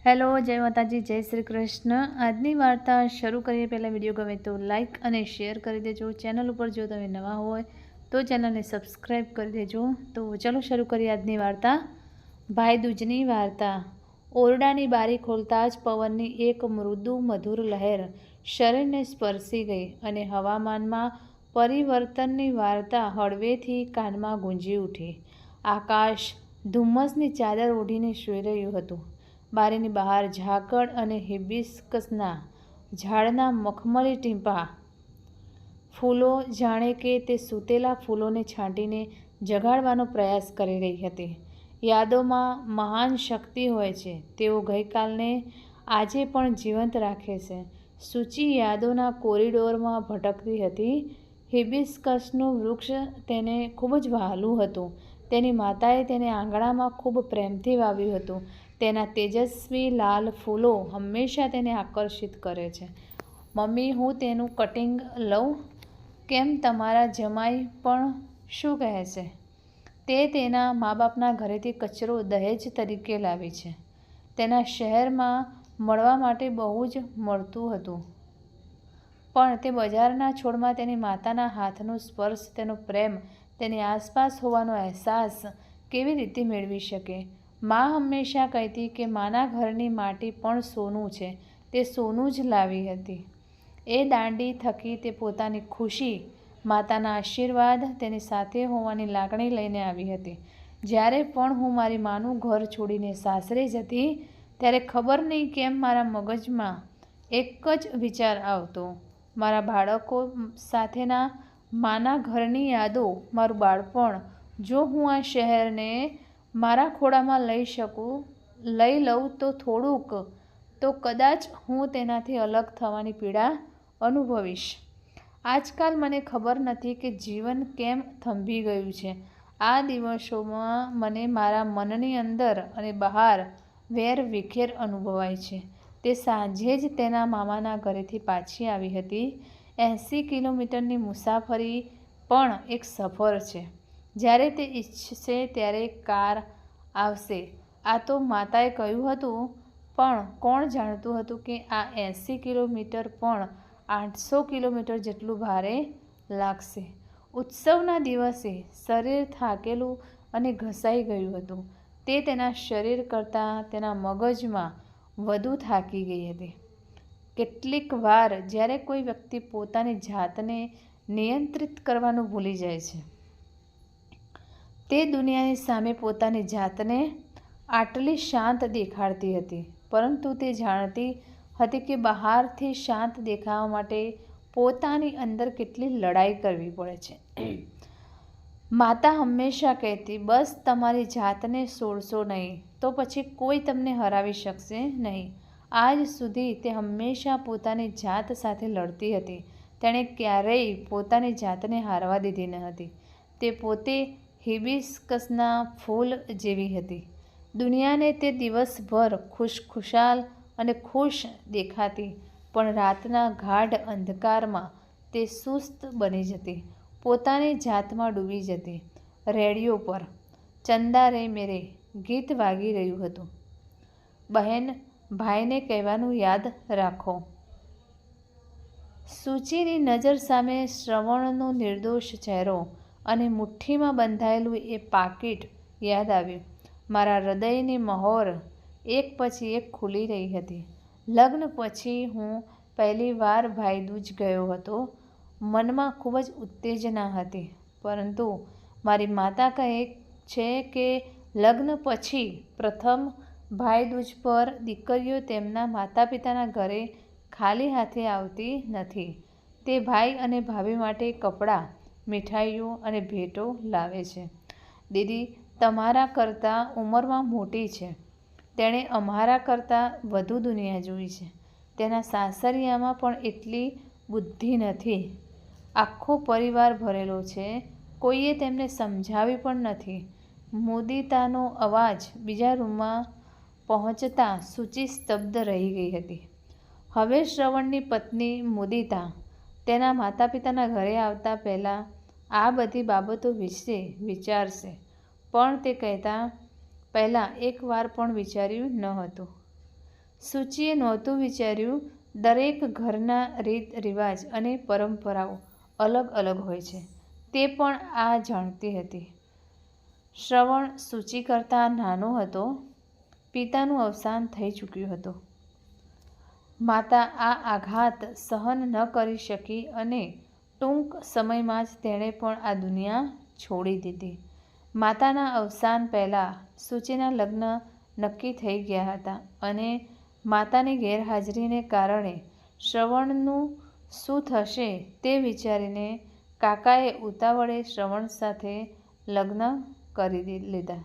Hello, જય માતાજી, જય શ્રી કૃષ્ણ। આજની વાર્તા શરૂ કરીએ પહેલાં વિડીયો ગમે તો લાઇક અને શેર કરી દેજો। ચેનલ ઉપર જો તમે નવા હોય તો ચેનલને સબસ્ક્રાઈબ કરી દેજો। તો ચાલો શરૂ કરીએ આજની વાર્તા। ભાઈ દૂજની વાર્તા। ઓરડાની બારી ખોલતા જ પવનની એક મૃદુ મધુર લહેર શરીરને સ્પર્શી ગઈ અને હવામાનમાં પરિવર્તનની વાર્તા હળવેથી કાનમાં ગુંજી ઉઠી। આકાશ ધુમ્મસની ચાદર ઓઢીને સૂઈ રહ્યું હતું। બારીની બહાર ઝાકળ અને હિબિસ્કસના ઝાડના મખમલી ટીંપા ફૂલો જાણે કે તે સૂતેલા ફૂલોને છાંટીને જગાડવાનો પ્રયાસ કરી રહી હતી। યાદોમાં મહાન શક્તિ હોય છે, તેઓ ગઈકાલને આજે પણ જીવંત રાખે છે। સૂચિ યાદોના કોરિડોરમાં ભટકતી હતી। હિબિસ્કસનું વૃક્ષ તેને ખૂબ જ વહાલું હતું। તેની માતાએ તેને આંગણામાં ખૂબ પ્રેમથી વાવ્યું હતું। તેના તેજસ્વી લાલ ફૂલો હંમેશા તેને આકર્ષિત કરે છે। મમ્મી, હું તેનું કટિંગ લઉં? કેમ, તમારા જમાઈ પણ શું કહે છે? તે તેના મા-બાપના ઘરેથી કચરો દહેજ તરીકે લાવી છે। તેના શહેરમાં મળવા માટે બહુ જ મળતું હતું, પણ તે બજારના છોડમાં તેની માતાના હાથનો સ્પર્શ, તેનો પ્રેમ, તેની આસપાસ હોવાનો અહેસાસ કેવી રીતે મેળવી શકે? મા હંમેશા કહેતી કે માના ઘરની માટી પણ સોનું છે। તે સોનું જ લાવી હતી। એ દાંડી થકી તે પોતાની ખુશી, માતાના આશીર્વાદ, તેની સાથે હોવાની લાગણી લઈને આવી હતી। જ્યારે પણ હું મારી માનું ઘર છોડીને સાસરે જતી, ત્યારે ખબર નહીં કેમ મારા મગજમાં એક જ વિચાર આવતો, મારા બાળકો સાથેના માના ઘરની યાદો, મારું બાળપણ। જો હું આ શહેરને મારા ખોળામાં લઈ લઉં તો થોડુંક, તો કદાચ હું તેનાથી અલગ થવાની પીડા અનુભવીશ। આજકાલ મને ખબર નથી કે જીવન કેમ થંભી ગયું છે। આ દિવસોમાં મને મારા મનની અંદર અને બહાર વેરવિખેર અનુભવાય છે। તે સાંજે જ તેના મામાના ઘરેથી પાછી આવી હતી। 80 કિલોમીટરની મુસાફરી પણ એક સફર છે। જ્યારે તે ઈચ્છશે ત્યારે કાર આવશે, આ તો માતાએ કહ્યું હતું, પણ કોણ જાણતું હતું કે આ 80 કિલોમીટર પણ 800 કિલોમીટર જેટલું ભારે લાગશે। ઉત્સવના દિવસે શરીર થાકેલું અને ઘસાઈ ગયું હતું। તે તેના શરીર કરતાં તેના મગજમાં વધુ થાકી ગઈ હતી। કેટલીક વાર જ્યારે કોઈ વ્યક્તિ પોતાની જાતને નિયંત્રિત કરવાનું ભૂલી જાય છે, તે દુનિયાની સામે પોતાની જાતને આટલી શાંત દેખાડતી હતી, પરંતુ તે જાણતી હતી કે બહારથી શાંત દેખાવા માટે પોતાની અંદર કેટલી લડાઈ કરવી પડે છે। માતા હંમેશા કહેતી, બસ તમારી જાતને છોડશો નહીં, તો પછી કોઈ તમને હરાવી શકશે નહીં। આજ સુધી તે હંમેશા પોતાની જાત સાથે લડતી હતી। તેણે ક્યારેય પોતાની જાતને હારવા દીધી ન હતી। તે પોતે હિબિસ્કસના ફૂલ જેવી હતી। દુનિયાને તે દિવસભર ખુશખુશાલ અને ખુશ દેખાતી, પણ રાતના ગાઢ અંધકારમાં તે સુસ્ત બની જતી, પોતાની જાતમાં ડૂબી જતી। રેડિયો પર ચંદા રે મેરે ગીત વાગી રહ્યું હતું। બહેન, ભાઈને કહેવાનું યાદ રાખો। સૂચિની નજર સામે શ્રવણનો નિર્દોષ ચહેરો અને મુઠ્ઠીમાં બંધાયેલું એ પાકીટ યાદ આવ્યું। મારા હૃદયની મહોર એક પછી એક ખુલી રહી હતી। લગ્ન પછી હું પહેલી વાર ભાઈદૂજ ગયો હતો। મનમાં ખૂબ જ ઉત્તેજના હતી, પરંતુ મારી માતા કહે છે કે લગ્ન પછી પ્રથમ ભાઈદૂજ પર દીકરીઓ તેમના માતા પિતાના ઘરે ખાલી હાથે આવતી નથી। તે ભાઈ અને ભાભી માટે કપડાં, મીઠાઈઓ અને ભેટો લાવે છે। દીદી તમારા કરતાં ઉંમરમાં મોટી છે। તેણે અમારા કરતાં વધુ દુનિયા જોઈ છે। તેના સાસરિયામાં પણ એટલી બુદ્ધિ નથી। આખો પરિવાર ભરેલો છે, કોઈએ તેમને સમજાવી પણ નથી। મુદિતાનો અવાજ બીજા રૂમમાં પહોંચતાં સૂચિ સ્તબ્ધ રહી ગઈ હતી। હવે શ્રવણની પત્ની મુદિતા તેના માતા પિતાના ઘરે આવતા પહેલાં આ બધી બાબતો વિશે વિચારશે, પણ તે કહેતા પહેલાં એક વાર પણ વિચાર્યું ન હતું। સૂચિએ નહોતું વિચાર્યું દરેક ઘરના રીત રિવાજ અને પરંપરાઓ અલગ અલગ હોય છે. તે પણ આ જાણતી હતી. શ્રવણ સૂચિ કરતાં નાનો હતો. પિતાનું અવસાન થઈ ચૂક્યું હતું. માતા આ આઘાત સહન ન કરી શકી અને ટૂંક સમયમાં જ તેણે પણ આ દુનિયા છોડી દીધી. માતાના અવસાન પહેલાં સૂચિના લગ્ન નક્કી થઈ ગયા હતા અને માતાની ગેરહાજરીને કારણે શ્રવણનું શું થશે તે વિચારીને કાકાએ ઉતાવળે શ્રવણ સાથે લગ્ન કરી લીધા.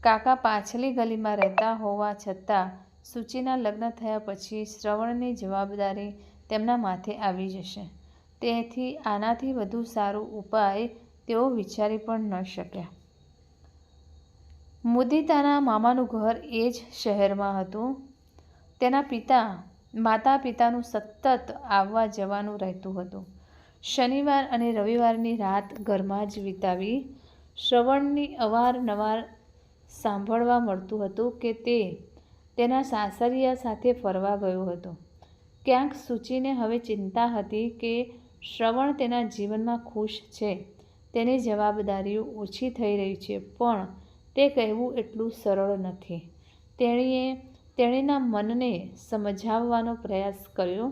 કાકા પાછલી ગલીમાં રહેતા હોવા છતાં સૂચિના લગ્ન થયા પછી શ્રવણની જવાબદારી તેમના માથે આવી જશે. તેથી આનાથી વધુ સારો ઉપાય તેઓ વિચારી પણ ન શક્યા. મુદિતાના મામાનું ઘર એ જ શહેરમાં હતું. તેના માતા પિતાનું સતત આવવા જવાનું રહેતું હતું. શનિવાર અને રવિવારની રાત ઘરમાં જ વિતાવી. શ્રવણની અવારનવાર સાંભળવા મળતું હતું કે તે તેના સાસરિયા સાથે ફરવા ગયો હતો. ક્યાંક સૂચિને હવે ચિંતા હતી કે શ્રવણ તેના જીવનમાં ખુશ છે, તેની જવાબદારીઓ ઓછી થઈ રહી છે, પણ તે કહેવું એટલું સરળ નથી. તેણીના મનને સમજાવવાનો પ્રયાસ કર્યો,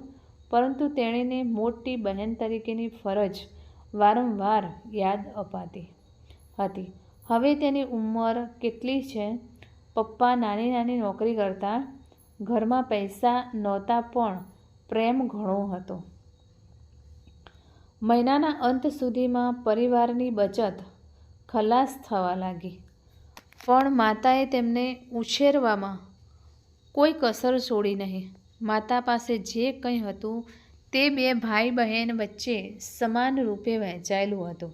પરંતુ તેણીને મોટી બહેન તરીકેની ફરજ વારંવાર યાદ અપાતી હતી. હવે તેની ઉંમર કેટલી છે? પપ્પા નાની નાની નોકરી કરતા. ઘરમાં પૈસા નહોતા પણ પ્રેમ ઘણો હતો. મહિનાના અંત સુધીમાં પરિવારની બચત ખલાસ થવા લાગી. પણ માતાએ તેમને ઉછેરવામાં કોઈ કસર છોડી નહીં. માતા પાસે જે કંઈ હતું તે બે ભાઈ બહેન વચ્ચે સમાન રૂપે વહેંચાયેલું હતું.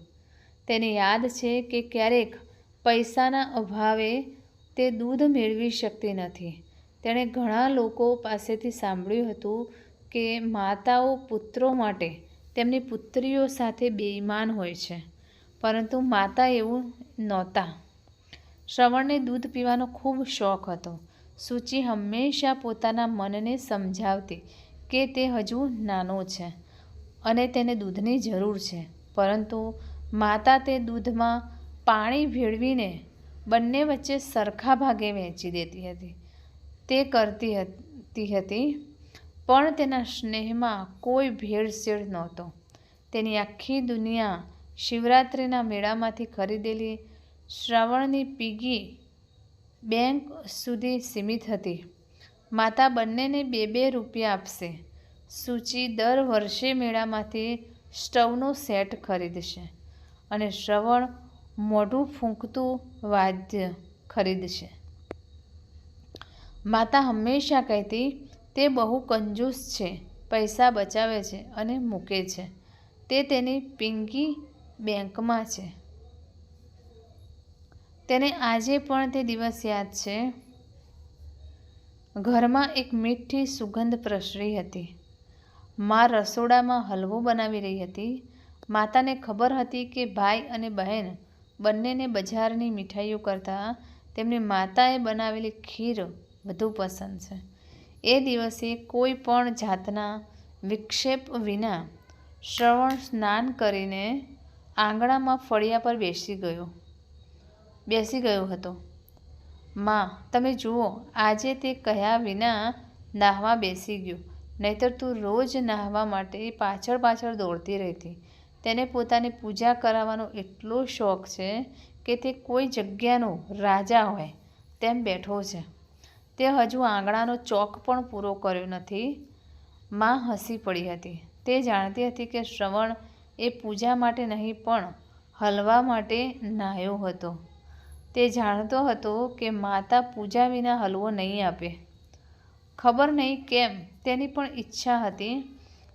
તેને યાદ છે કે ક્યારેક પૈસાના અભાવે તે દૂધ મેળવી શકતી નથી. તેણે ઘણા લોકો પાસેથી સાંભળ્યું હતું કે માતાઓ પુત્રો માટે તેમની પુત્રીઓ સાથે બેઈમાન હોય છે, પરંતુ માતા એવું નહોતા. શ્રવણને દૂધ પીવાનો ખૂબ શોખ હતો. સૂચિ હંમેશા પોતાના મનને સમજાવતી કે તે હજુ નાનો છે અને તેને દૂધની જરૂર છે, પરંતુ માતા તે દૂધમાં પાણી ભેળવીને બંને વચ્ચે સરખા ભાગે વહેંચી દેતી હતી. તે કરતી હતી, પણ તેના સ્નેહમાં કોઈ ભેળસેળ નહોતો. તેની આખી દુનિયા શિવરાત્રિના મેળામાંથી ખરીદેલી શ્રાવણની પીગી બેંક સુધી સીમિત હતી. માતા બંનેને 2-2 રૂપિયા આપશે. સૂચિ દર વર્ષે મેળામાંથી સ્ટવનો સેટ ખરીદશે અને શ્રવણ મોઢું ફૂંકતું વાદ્ય ખરીદશે. માતા હંમેશા કહેતી, તે બહુ કંજૂસ છે, પૈસા બચાવે છે અને મૂકે છે. તે તેની પિગી બેંકમાં છે. તેને આજે પણ તે દિવસ યાદ છે. ઘરમાં એક મીઠી સુગંધ પ્રસરી હતી. મા રસોડામાં હલવો બનાવી રહી હતી. માતાને ખબર હતી કે ભાઈ અને બહેન બંનેને બજારની મીઠાઈઓ કરતાં તેમની માતાએ બનાવેલી ખીર વધુ પસંદ છે. એ દિવસે કોઈ પણ જાતના વિક્ષેપ વિના શ્રવણ સ્નાન કરીને આંગણામાં ફળિયા પર બેસી ગયો હતો. માં, તમે જુઓ, આજે તે કહ્યા વિના નાહવા બેસી ગયો, નહીંતર તું રોજ નાહવા માટે પાછળ પાછળ દોડતી રહેતી. તેને પોતાની પૂજા કરાવવાનો એટલો શોખ છે કે તે કોઈ જગ્યાનો રાજા હોય તેમ બેઠો છે. તે હજુ આંગણાનો ચોક પણ પૂરો કર્યો નથી. માં હસી પડી હતી. તે જાણતી હતી કે શ્રવણ એ પૂજા માટે નહીં પણ હલવા માટે નાહ્યો હતો. તે જાણતો હતો કે માતા પૂજા વિના હલવો નહીં આપે. ખબર નહીં કેમ તેની પણ ઈચ્છા હતી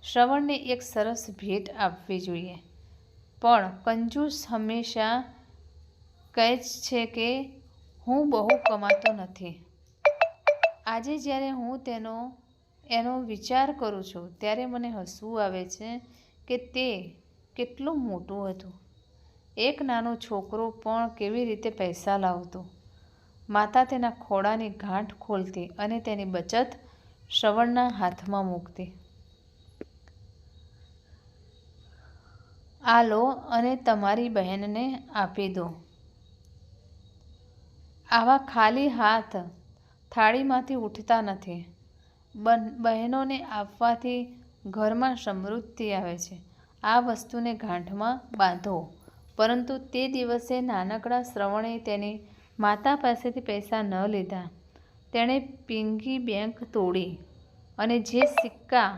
શ્રવણને એક સરસ ભેટ આપવી જોઈએ, પણ કંજૂસ હંમેશા કહે છે કે હું બહુ કમાતો નથી. આજે જ્યારે હું એનો વિચાર કરું છું ત્યારે મને હસવું આવે છે કે તે કેટલું મોટું હતું. એક નાનો છોકરો પણ કેવી રીતે પૈસા લાવતો. માતા તેના ખોળાની ગાંઠ ખોલતી અને તેની બચત શ્રવણના હાથમાં મૂકતી. આ લો અને તમારી બહેનને આપી દો. આવા ખાલી હાથ થાળીમાંથી ઉઠતા નથી. બહેનોને આપવાથી ઘરમાં સમૃદ્ધિ આવે છે. આ વસ્તુને ગાંઠમાં બાંધો. પરંતુ તે દિવસે નાનકડા શ્રવણે તેની માતા પાસેથી પૈસા ન લીધા. તેણે પિગ્ગી બેંક તોડી અને જે સિક્કા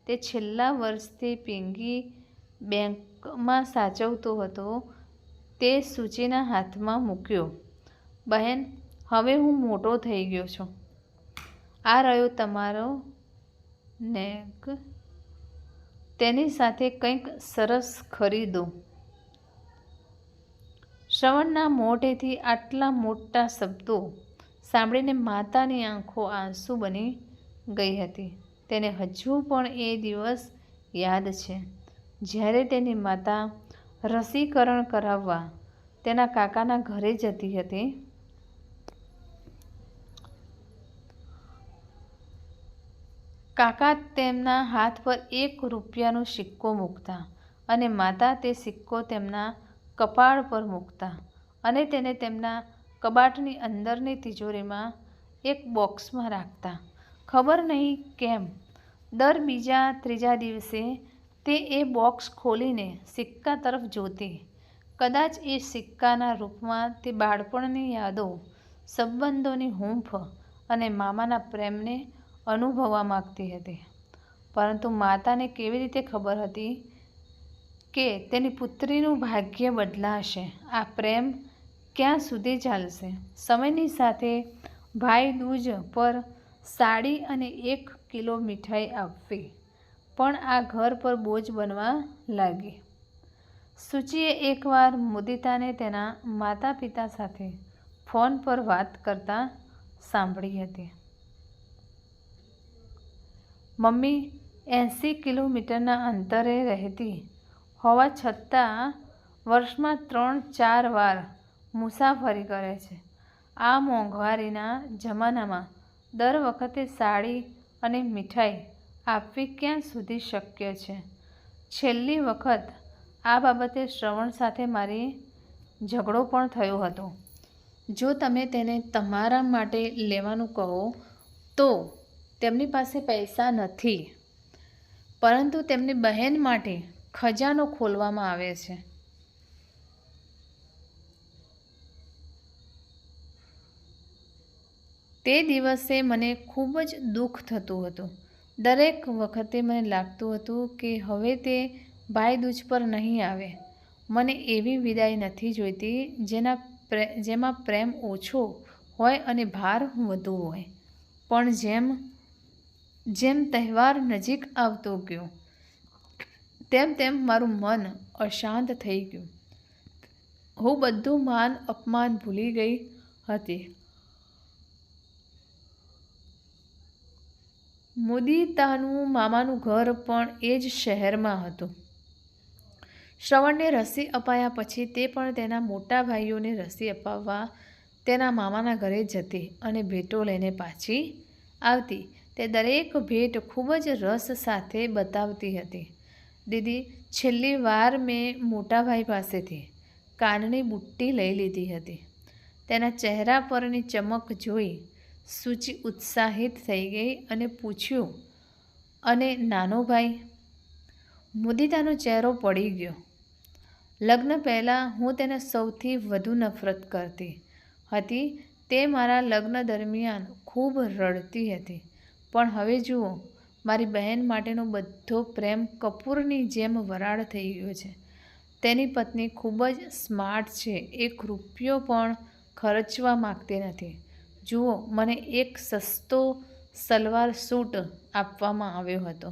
તે છેલ્લા વર્ષથી પિગ્ગી બેંકમાં સાચવતો હતો તે સૂચિના હાથમાં મૂક્યો. બહેન, હવે હું મોટો થઈ ગયો છું. આ રહ્યો તમારો નેક. તેની સાથે કંઈક સરસ ખરીદો. શ્રવણના મોઢેથી આટલા મોટા શબ્દો સાંભળીને માતાની આંખો આંસુ બની ગઈ હતી. તેને હજુ પણ એ દિવસ યાદ છે જ્યારે તેની માતા રસીકરણ કરાવવા તેના કાકાના ઘરે જતી હતી. કાકા તેમના હાથ પર 1 રૂપિયાનો સિક્કો મૂકતા અને માતા તે સિક્કો તેમના કપાળ પર મૂકતા અને તેને તેમના કબાટની અંદરની તિજોરીમાં એક બોક્સમાં રાખતા. ખબર નહીં કેમ દર બીજા ત્રીજા દિવસે તે એ બોક્સ ખોલીને સિક્કા તરફ જોતી. કદાચ એ સિક્કાના રૂપમાં તે બાળપણની યાદો, સંબંધોની હૂંફ અને મામાના પ્રેમને અનુભવવા માગતી હતી. પરંતુ માતાને કેવી રીતે ખબર હતી કે તેની પુત્રીનું ભાગ્ય બદલાશે? આ પ્રેમ ક્યાં સુધી ચાલશે? સમયની સાથે ભાઈ દૂજ પર સાડી અને 1 કિલો મીઠાઈ આપવી પણ આ ઘર પર બોજ બનવા લાગી. સૂચિએ એકવાર મુદિતાને તેના માતા પિતા સાથે ફોન પર વાત કરતા સાંભળી હતી. મમ્મી 80 કિલોમીટરના અંતરે રહેતી હોવા છતાં વર્ષમાં 3-4 વાર મુસાફરી કરે છે. આ મોંઘવારીના જમાનામાં દર વખતે સાડી અને મીઠાઈ આપવી ક્યાં સુધી શક્ય છે? છેલ્લી વખત આ બાબતે શ્રવણ સાથે મારી ઝઘડો પણ થયો હતો. જો તમે તેને તમારા માટે લેવાનું કહો તો તેમની પાસે પૈસા નથી, પરંતુ તેમની બહેન માટે ખજાનો ખોલવામાં આવે છે. તે દિવસે મને ખૂબ જ દુઃખ થતું હતું. દરેક વખતે મને લાગતું હતું કે હવે તે ભાઈદૂજ પર નહીં આવે. મને એવી વિદાય નથી જોઈતી જેમાં પ્રેમ ઓછો હોય અને ભાર વધુ હોય. પણ જેમ જેમ તહેવાર નજીક આવતો ગયો તેમ તેમ મારું મન અશાંત થઈ ગયું. હું બધું માન અપમાન ભૂલી ગઈ હતી. મુદિતાનું મામાનું ઘર પણ એ જ શહેરમાં હતું. શ્રવણને રસી અપાયા પછી તે પણ તેના મોટા ભાઈઓને રસી અપાવવા તેના મામાના ઘરે જતી અને ભેટો લઈને પાછી આવતી. તે દરેક ભેટ ખૂબ જ રસ સાથે બતાવતી હતી. દીદી, છેલ્લી વાર મેં મોટાભાઈ પાસેથી કાનની બુટ્ટી લઈ લીધી હતી. તેના ચહેરા પરની ચમક જોઈ સૂચિ ઉત્સાહિત થઈ ગઈ અને પૂછ્યું, અને નાનો ભાઈ? મુદિતાનો ચહેરો પડી ગયો. લગ્ન પહેલાં હું તેને સૌથી વધુ નફરત કરતી હતી. તે મારા લગ્ન દરમિયાન ખૂબ રડતી હતી. પણ હવે જુઓ, મારી બહેન માટેનો બધો પ્રેમ કપૂરની જેમ વરાળ થઈ ગયો છે. તેની પત્ની ખૂબ જ સ્માર્ટ છે. 1 રૂપિયો પણ ખર્ચવા માગતી નથી. જુઓ, મને એક સસ્તો સલવાર સૂટ આપવામાં આવ્યો હતો.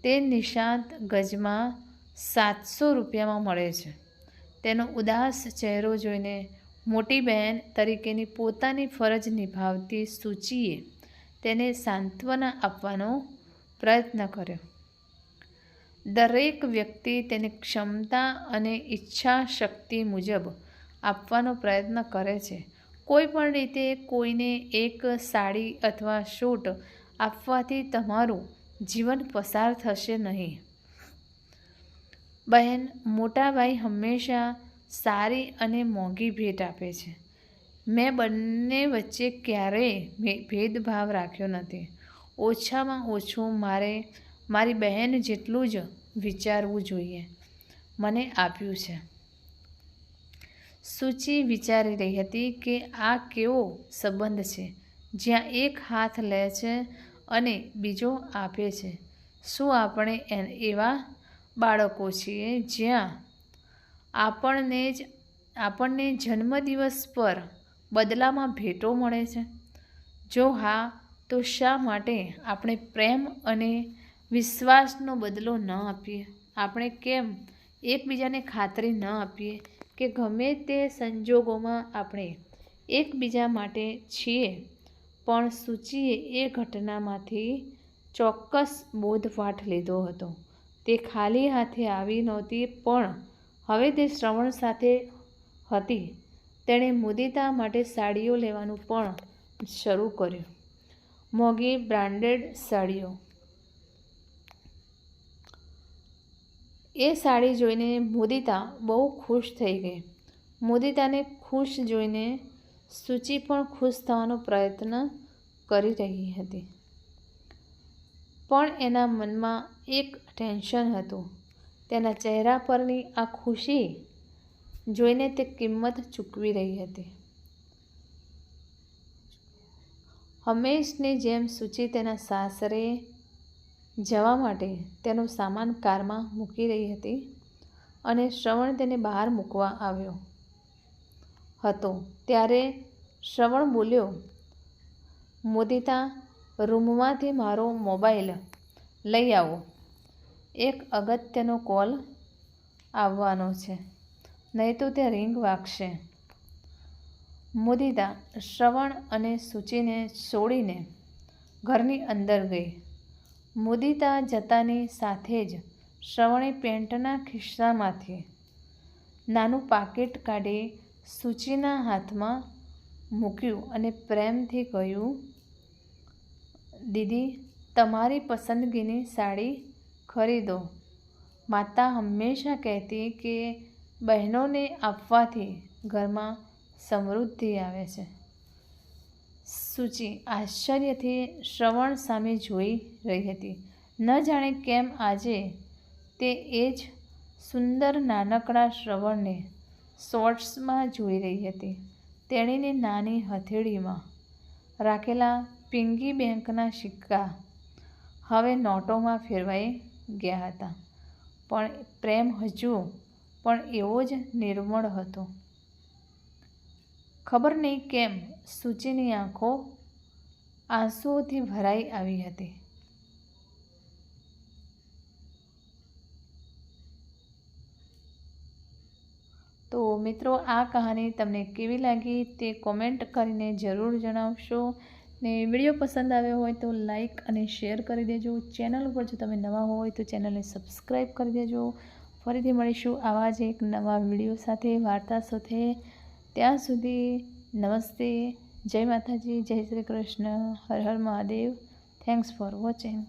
તે નિશાંત ગજમાં 700 રૂપિયામાં મળે છે. તેનો ઉદાસ ચહેરો જોઈને મોટી બહેન તરીકેની પોતાની ફરજ નિભાવતી સૂચિએ તેને સાંત્વના આપવાનો પ્રયત્ન કર્યો. દરેક વ્યક્તિ તેની ક્ષમતા અને ઈચ્છા શક્તિ મુજબ આપવાનો પ્રયત્ન કરે છે. કોઈ પણ રીતે કોઈને એક સાડી અથવા સૂટ આપવાથી તમારું જીવન પસાર થશે નહીં. બહેન, મોટા ભાઈ હંમેશા સારી અને મોંઘી ભેટ આપે છે. મેં બંને વચ્ચે ક્યારેય ભેદભાવ રાખ્યો નથી. ઓછામાં ઓછું મારે મારી બહેન જેટલું જ વિચારવું જોઈએ મને આપ્યું છે. સૂચિ વિચારી રહી હતી કે આ કેવો સંબંધ છે જ્યાં એક હાથ લે છે અને બીજો આપે છે. શું આપણે એવા બાળકો છીએ જ્યાં આપણને જન્મદિવસ પર બદલામાં ભેટો મળે છે? જો હા, તો શા માટે આપણે પ્રેમ અને વિશ્વાસનો બદલો ન આપીએ? આપણે કેમ એકબીજાને ખાતરી ન આપીએ કે ગમે તે સંજોગોમાં આપણે એકબીજા માટે છીએ? પણ સૂચિએ એ ઘટનામાંથી ચોક્કસ બોધપાઠ લીધો હતો. તે ખાલી હાથે આવી નહોતી, પણ હવે તે શ્રવણ સાથે હતી. તેણે મુદિતા માટે સાડીઓ લેવાનું પણ શરૂ કર્યું. મોંઘી બ્રાન્ડેડ સાડીઓ. એ સાડી જોઈને મુદિતા બહુ ખુશ થઈ ગઈ. મુદિતાને ખુશ જોઈને સૂચિ પણ ખુશ થવાનો પ્રયત્ન કરી રહી હતી. પણ એના મનમાં એક ટેન્શન હતું. તેના ચહેરા પરની આ ખુશી જોઈને તે કિંમત ચૂકવી રહી હતી. હંમેશની જેમ સૂચિ તેના સાસરે જવા માટે તેનો સામાન કારમાં મૂકી રહી હતી અને શ્રવણ તેને બહાર મૂકવા આવ્યો હતો. ત્યારે શ્રવણ બોલ્યો, મુદિતા, રૂમમાંથી મારો મોબાઈલ લઈ આવો. એક અગત્યનો કોલ આવવાનો છે, નહીં તો તે રિંગ વાગશે. મુદિતા શ્રવણ અને સૂચિને છોડીને ઘરની અંદર ગઈ. મુદિતા જતાની સાથે જ શ્રવણે પેન્ટના ખિસ્સામાંથી નાનું પાકીટ કાઢી સૂચિના હાથમાં મૂક્યું અને પ્રેમથી કહ્યું, દીદી, તમારી પસંદગીની સાડી ખરીદો. માતા હંમેશા કહેતી કે બહેનોને આપવાથી ઘરમાં સમૃદ્ધિ આવે છે. સૂચિ આશ્ચર્યથી શ્રવણ સામે જોઈ રહી હતી. ન જાણે કેમ આજે તે એ જ સુંદર નાનકડા શ્રવણને શોર્ટ્સમાં જોઈ રહી હતી. તેણીની નાની હથેળીમાં રાખેલા પિગ્ગી બેંકના સિક્કા હવે નોટોમાં ફેરવાઈ ગયા હતા. પણ પ્રેમ હજુ પણ એવો જ નિર્મળ હતો. ખબર નહીં કેમ સૂચિની આંખો આંસુઓથી ભરાઈ આવી હતી. તો મિત્રો, આ કહાની તમને કેવી લાગી તે કોમેન્ટ કરીને જરૂર જણાવશો. ને વિડીયો પસંદ આવ્યો હોય તો લાઈક અને શેર કરી દેજો. ચેનલ ઉપર જો તમે નવા હોય તો ચેનલને સબસ્ક્રાઈબ કરી દેજો. ફરીથી મળીશું આવા જ એક નવા વિડીયો સાથે, વાર્તા સાથે. ત્યાં સુધી નમસ્તે, જય માતાજી, જય શ્રી કૃષ્ણ, હર હર મહાદેવ. Thanks for watching.